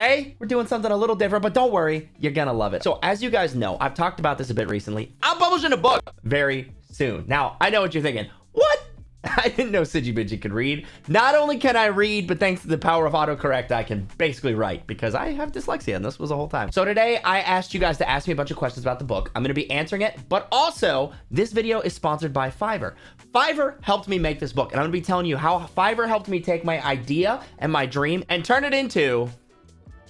Hey, we're doing something a little different, but don't worry, you're gonna love it. So as you guys know, I've talked about this a bit recently. I'm publishing a book very soon. Now, I know what you're thinking. What? I didn't know Sigils could read. Not only can I read, but thanks to the power of autocorrect, I can basically write because I have dyslexia, and this was the whole time. So today, I asked you guys to ask me a bunch of questions about the book. I'm gonna be answering it, but also, this video is sponsored by Fiverr. Fiverr helped me make this book, and I'm gonna be telling you how Fiverr helped me take my idea and my dream and turn it into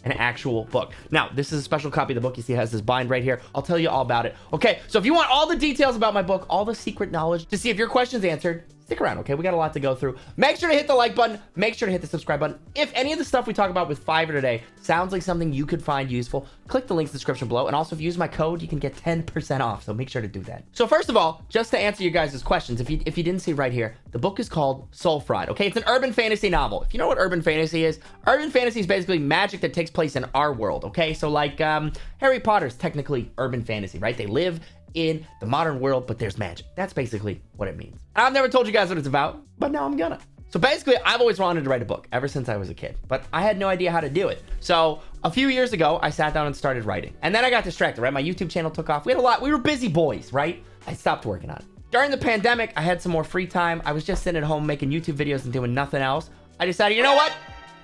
an actual book. Now, this is a special copy of the book. You see it has this bind right here. I'll tell you all about it. Okay, so if you want all the details about my book, all the secret knowledge to see if your question's answered, stick around, okay? We got a lot to go through. Make sure to hit the like button. Make sure to hit the subscribe button. If any of the stuff we talk about with Fiverr today sounds like something you could find useful, click the links in the description below. And also, if you use my code, you can get 10% off. So make sure to do that. So first of all, just to answer you guys' questions, if you didn't see right here, the book is called Soul Fraud, okay? It's an urban fantasy novel. If you know what urban fantasy is basically magic that takes place in our world, okay? So like Harry Potter's technically urban fantasy, right? They live in the modern world, but there's magic. That's basically what it means. I've never told you guys what it's about, but now I'm gonna. So basically, I've always wanted to write a book ever since I was a kid, but I had no idea how to do it. So a few years ago, I sat down and started writing. And then I got distracted, right? My YouTube channel took off. We were busy boys, right? I stopped working on it. During the pandemic, I had some more free time. I was just sitting at home making YouTube videos and doing nothing else. I decided, you know what?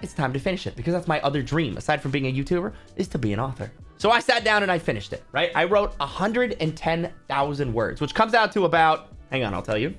It's time to finish it because that's my other dream, aside from being a YouTuber, is to be an author. So I sat down and I finished it, right? I wrote 110,000 words, which comes out to about, hang on, I'll tell you.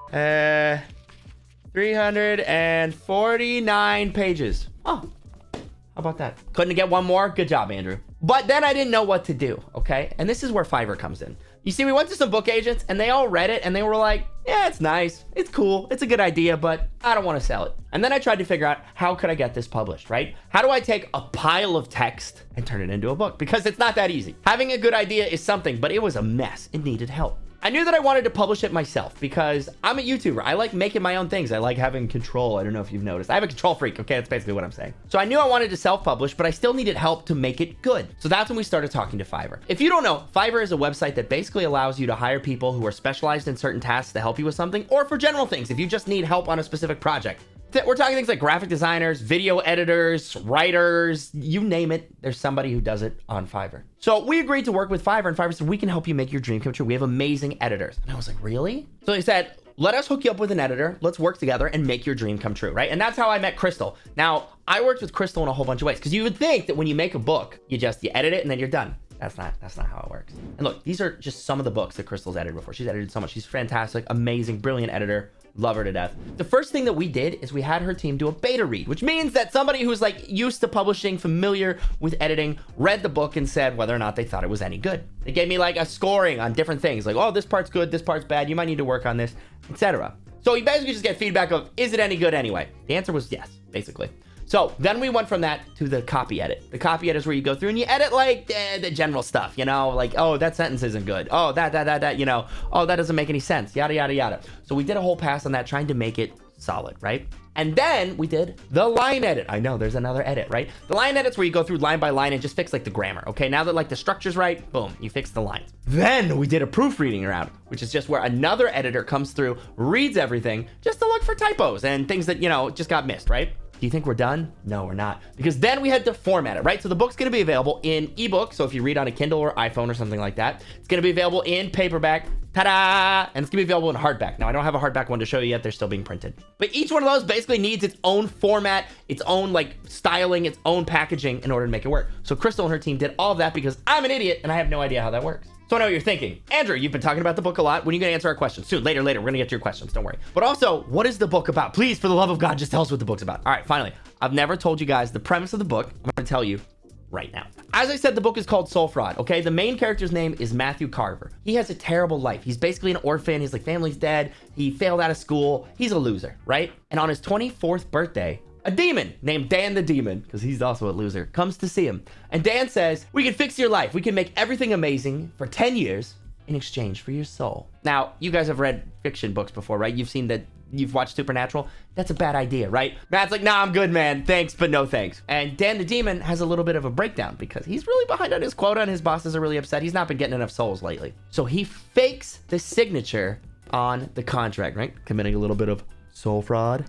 349 pages. Oh, how about that? Couldn't get one more? Good job, Andrew. But then I didn't know what to do, okay? And this is where Fiverr comes in. You see, we went to some book agents and they all read it and they were like, yeah, it's nice. It's cool. It's a good idea, but I don't want to sell it. And then I tried to figure out how could I get this published, right? How do I take a pile of text and turn it into a book? Because it's not that easy. Having a good idea is something, but it was a mess. It needed help. I knew that I wanted to publish it myself because I'm a YouTuber. I like making my own things. I like having control. I don't know if you've noticed. I have a control freak. Okay, that's basically what I'm saying. So I knew I wanted to self-publish, but I still needed help to make it good. So that's when we started talking to Fiverr. If you don't know, Fiverr is a website that basically allows you to hire people who are specialized in certain tasks to help you with something, or for general things, if you just need help on a specific project. We're talking things like graphic designers, video editors, writers, you name it. There's somebody who does it on Fiverr. So we agreed to work with Fiverr, and Fiverr said, we can help you make your dream come true. We have amazing editors. And I was like, really? So they said, let us hook you up with an editor. Let's work together and make your dream come true, right? And that's how I met Crystal. Now, I worked with Crystal in a whole bunch of ways because you would think that when you make a book, you edit it and then you're done. That's not how it works. And look, these are just some of the books that Crystal's edited before. She's edited so much. She's fantastic, amazing, brilliant editor. Love her to death. The first thing that we did is we had her team do a beta read, which means that somebody who's like used to publishing, familiar with editing, read the book and said whether or not they thought it was any good. They gave me like a scoring on different things, like, oh, this part's good, this part's bad, you might need to work on this, etc. So you basically just get feedback of, is it any good anyway? The answer was yes, basically. So then we went from that to the copy edit. The copy edit is where you go through and you edit like the general stuff, you know, like, oh, that sentence isn't good. Oh, that, you know, oh, that doesn't make any sense, yada, yada, yada. So we did a whole pass on that, trying to make it solid, right? And then we did the line edit. I know there's another edit, right? The line edit's where you go through line by line and just fix like the grammar. Okay, now that like the structure's right, boom, you fix the lines. Then we did a proofreading round, which is just where another editor comes through, reads everything just to look for typos and things that, you know, just got missed, right? Do you think we're done? No, we're not. Because then we had to format it, right? So the book's going to be available in ebook. So if you read on a Kindle or iPhone or something like that, it's going to be available in paperback. Ta-da! And it's going to be available in hardback. Now, I don't have a hardback one to show you yet. They're still being printed. But each one of those basically needs its own format, its own like styling, its own packaging in order to make it work. So Crystal and her team did all of that because I'm an idiot and I have no idea how that works. So I know what you're thinking. Andrew, you've been talking about the book a lot. When are you going to answer our questions? Soon, later. We're going to get to your questions. Don't worry. But also, what is the book about? Please, for the love of God, just tell us what the book's about. All right, finally. I've never told you guys the premise of the book. I'm going to tell you right now. As I said, the book is called Soul Fraud, okay? The main character's name is Matthew Carver. He has a terrible life. He's basically an orphan. His like family's dead. He failed out of school. He's a loser, right? And on his 24th birthday, a demon named Dan the Demon, because he's also a loser, comes to see him. And Dan says, we can fix your life. We can make everything amazing for 10 years in exchange for your soul. Now, you guys have read fiction books before, right? You've seen that, you've watched Supernatural. That's a bad idea, right? Matt's like, nah, I'm good, man. Thanks, but no thanks. And Dan the Demon has a little bit of a breakdown because he's really behind on his quota and his bosses are really upset. He's not been getting enough souls lately. So he fakes the signature on the contract, right? Committing a little bit of soul fraud.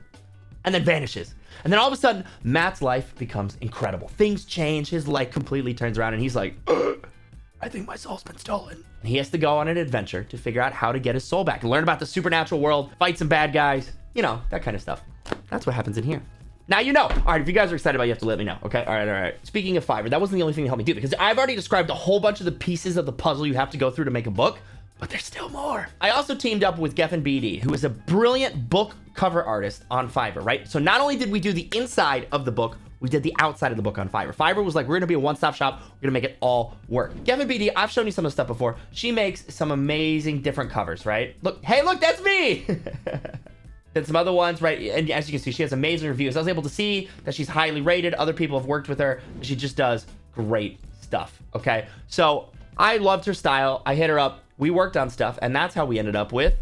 And then vanishes. And then all of a sudden, Matt's life becomes incredible. Things change. His life completely turns around and he's like, I think my soul's been stolen. And he has to go on an adventure to figure out how to get his soul back, learn about the supernatural world, fight some bad guys, you know, that kind of stuff. That's what happens in here. Now you know. All right, if you guys are excited about it, you have to let me know, okay? All right. Speaking of Fiverr, that wasn't the only thing that helped me do it, because I've already described a whole bunch of the pieces of the puzzle you have to go through to make a book, but there's still more. I also teamed up with Geffen BD, who is a brilliant book cover artist on Fiverr, right? So not only did we do the inside of the book, we did the outside of the book on Fiverr. Fiverr was like, we're gonna be a one-stop shop. We're gonna make it all work. Geffen BD, I've shown you some of the stuff before. She makes some amazing different covers, right? Look, hey, look, that's me. And some other ones, right? And as you can see, she has amazing reviews. I was able to see that she's highly rated. Other people have worked with her. She just does great stuff, okay? So I loved her style. I hit her up. We worked on stuff, and that's how we ended up with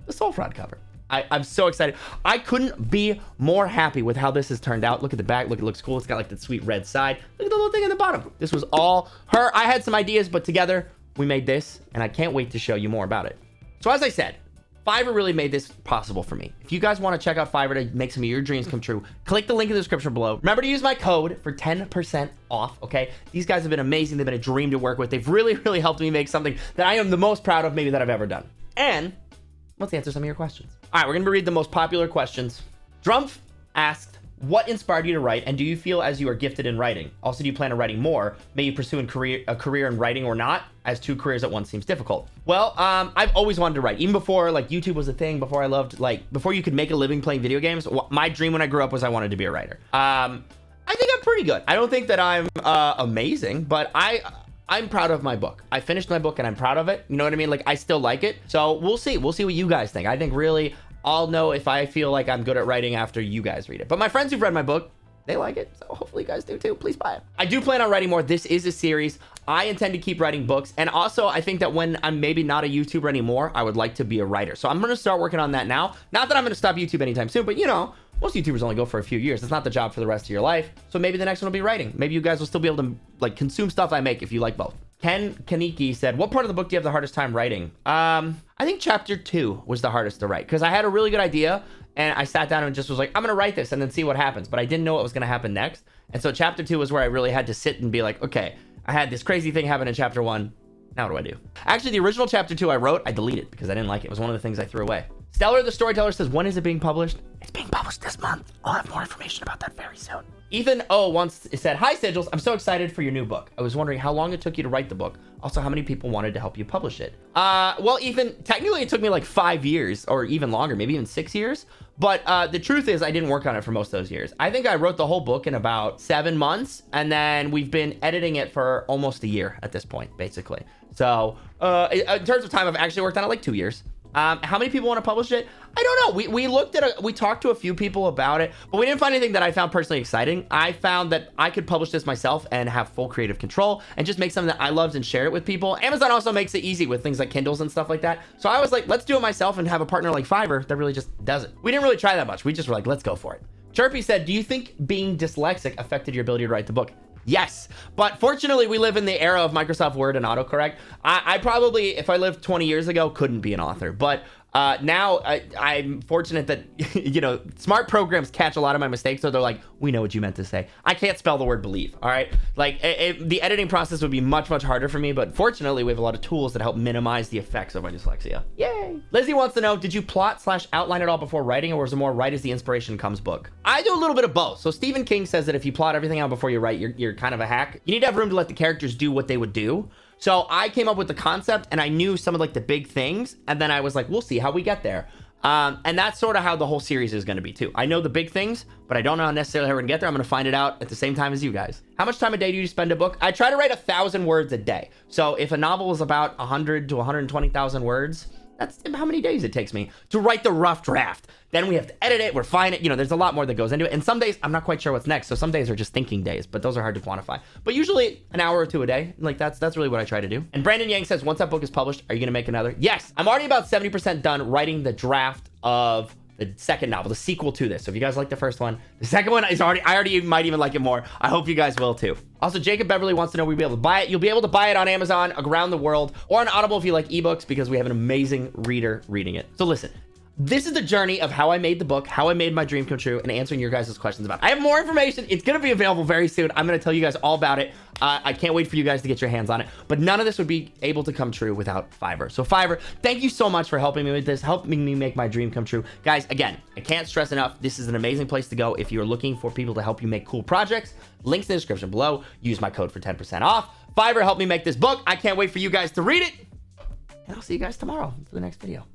the Soul Fraud cover. I'm so excited. I couldn't be more happy with how this has turned out. Look at the back. Look, it looks cool. It's got like that sweet red side. Look at the little thing at the bottom. This was all her. I had some ideas, but together we made this, and I can't wait to show you more about it. So as I said, Fiverr really made this possible for me. If you guys want to check out Fiverr to make some of your dreams come true, click the link in the description below. Remember to use my code for 10% off, okay? These guys have been amazing. They've been a dream to work with. They've really, really helped me make something that I am the most proud of maybe that I've ever done. And let's answer some of your questions. All right, we're going to read the most popular questions. Drumpf asked, what inspired you to write, and do you feel as you are gifted in writing? Also, do you plan on writing more? May you pursue a career in writing or not, as 2 careers at once seems difficult? Well, I've always wanted to write. Even before like YouTube was a thing, before I loved, like, before you could make a living playing video games, my dream when I grew up was I wanted to be a writer. I think I'm pretty good. I don't think that I'm amazing, but I'm proud of my book. I finished my book and I'm proud of it. You know what I mean? Like, I still like it. So we'll see. We'll see what you guys think. I think really I'll know if I feel like I'm good at writing after you guys read it. But my friends who've read my book, they like it. So hopefully you guys do too. Please buy it. I do plan on writing more. This is a series. I intend to keep writing books. And also I think that when I'm maybe not a YouTuber anymore, I would like to be a writer. So I'm going to start working on that now. Not that I'm going to stop YouTube anytime soon, but you know, most YouTubers only go for a few years. It's not the job for the rest of your life. So maybe the next one will be writing. Maybe you guys will still be able to like consume stuff I make if you like both. Ken Kaniki said, what part of the book do you have the hardest time writing? I think chapter 2 was the hardest to write because I had a really good idea and I sat down and just was like, I'm going to write this and then see what happens. But I didn't know what was going to happen next. And so chapter 2 was where I really had to sit and be like, okay, I had this crazy thing happen in chapter 1. Now what do I do? Actually, the original chapter 2 I wrote, I deleted because I didn't like it. It was one of the things I threw away. Stellar the Storyteller says, when is it being published? It's being published this month. I'll have more information about that very soon. Ethan once said, hi Sigils, I'm so excited for your new book. I was wondering how long it took you to write the book. Also, how many people wanted to help you publish it? Well, Ethan, technically it took me like 5 years or even longer, maybe even 6 years. But the truth is I didn't work on it for most of those years. I think I wrote the whole book in about 7 months. And then we've been editing it for almost a year at this point, basically. So in terms of time, I've actually worked on it like 2 years. How many people want to publish it? I don't know. We looked at we talked to a few people about it, but we didn't find anything that I found personally exciting. I found that I could publish this myself and have full creative control and just make something that I loved and share it with people. Amazon also makes it easy with things like Kindles and stuff like that. So I was like, let's do it myself and have a partner like Fiverr that really just does it. We didn't really try that much. We just were like, let's go for it. Chirpy said, do you think being dyslexic affected your ability to write the book? Yes, but fortunately we live in the era of Microsoft Word and autocorrect. I probably, if I lived 20 years ago, couldn't be an author, but now I'm fortunate that, you know, smart programs catch a lot of my mistakes. So they're like, we know what you meant to say. I can't spell the word believe. All right. Like the editing process would be much, much harder for me. But fortunately, we have a lot of tools that help minimize the effects of my dyslexia. Yay. Lizzie wants to know, did you plot/outline it all before writing, or was it more write as the inspiration comes book? I do a little bit of both. So Stephen King says that if you plot everything out before you write, you're kind of a hack. You need to have room to let the characters do what they would do. So I came up with the concept and I knew some of like the big things. And then I was like, we'll see how we get there. And that's sort of how the whole series is going to be too. I know the big things, but I don't know necessarily how we're going to get there. I'm going to find it out at the same time as you guys. How much time a day do you spend a book? I try to write 1,000 words a day. So if a novel is about 100 to 120,000 words, that's how many days it takes me to write the rough draft. Then we have to edit it, refine it. You know, there's a lot more that goes into it. And some days I'm not quite sure what's next. So some days are just thinking days, but those are hard to quantify. But usually an hour or two a day. Like that's really what I try to do. And Brandon Yang says, once that book is published, are you going to make another? Yes, I'm already about 70% done writing the draft of the second novel, the sequel to this. So if you guys like the first one, the second one is I already might even like it more. I hope you guys will too. Also, Jacob Beverly wants to know, we'll be able to buy it. You'll be able to buy it on Amazon around the world or on Audible if you like ebooks, because we have an amazing reader reading it. So listen, This is the journey of how I made the book, how I made my dream come true, and answering your guys' questions about it. I have more information. It's going to be available very soon. I'm going to tell you guys all about it. I can't wait for you guys to get your hands on it. But none of this would be able to come true without Fiverr. So Fiverr, thank you so much for helping me with this, helping me make my dream come true. Guys, again, I can't stress enough, this is an amazing place to go if you're looking for people to help you make cool projects. Links in the description below. Use my code for 10% off. Fiverr helped me make this book. I can't wait for you guys to read it. And I'll see you guys tomorrow for the next video.